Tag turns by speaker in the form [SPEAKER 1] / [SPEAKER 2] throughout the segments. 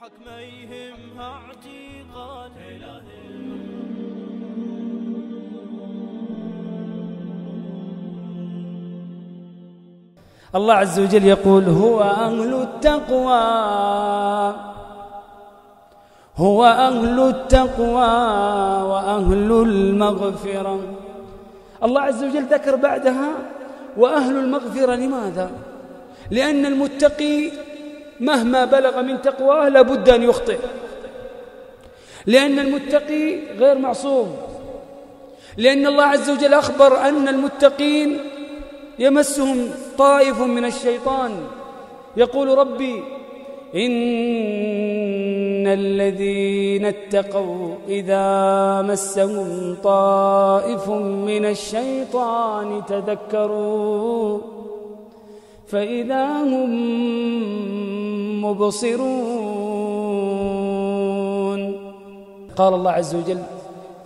[SPEAKER 1] روحك ما يهمها اعتقاد
[SPEAKER 2] الله عز وجل يقول هو أهل التقوى، هو أهل التقوى وأهل المغفرة. الله عز وجل ذكر بعدها وأهل المغفرة. لماذا؟ لأن المتقي مهما بلغ من تقواه لابد أن يخطئ، لأن المتقي غير معصوم، لأن الله عز وجل أخبر أن المتقين يمسهم طائف من الشيطان. يقول ربي إن الذين اتقوا إذا مسهم طائف من الشيطان تذكروا فإذا هم مبصرون. قال الله عز وجل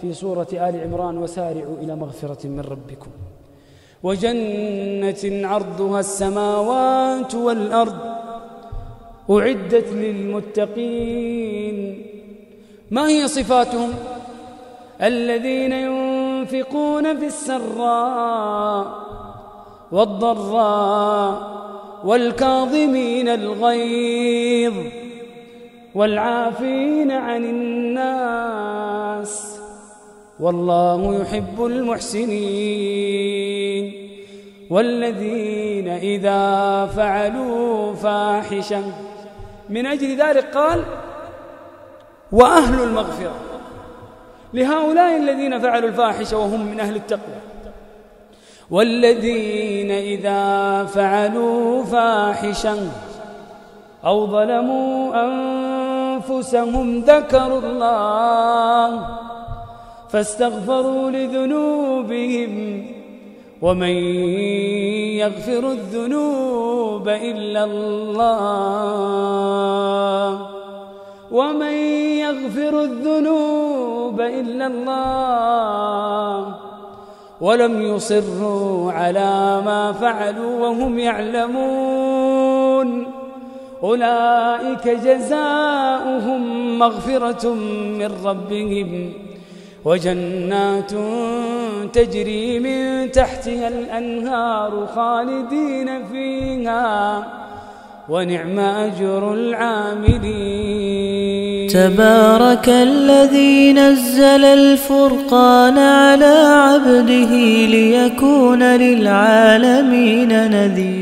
[SPEAKER 2] في سورة آل عمران وسارعوا إلى مغفرة من ربكم وجنة عرضها السماوات والأرض أعدت للمتقين. ما هي صفاتهم؟ الذين ينفقون في السراء والضراء والكاظمين الغيظ والعافين عن الناس والله يحب المحسنين. والذين إذا فعلوا فاحشة، من أجل ذلك قال وأهل المغفرة لهؤلاء الذين فعلوا الفاحشة وهم من أهل التقوى. والذين إذا فعلوا فاحشة أو ظلموا أنفسهم ذكروا الله فاستغفروا لذنوبهم ومن يغفر الذنوب إلا الله ومن يغفر الذنوب إلا الله ولم يصروا على ما فعلوا وهم يعلمون أولئك جزاؤهم مغفرة من ربهم وجنات تجري من تحتها الأنهار خالدين فيها ونعم أجر العاملين.
[SPEAKER 3] تبارك الذي نزل الفرقان على عبده ليكون للعالمين نذيرا.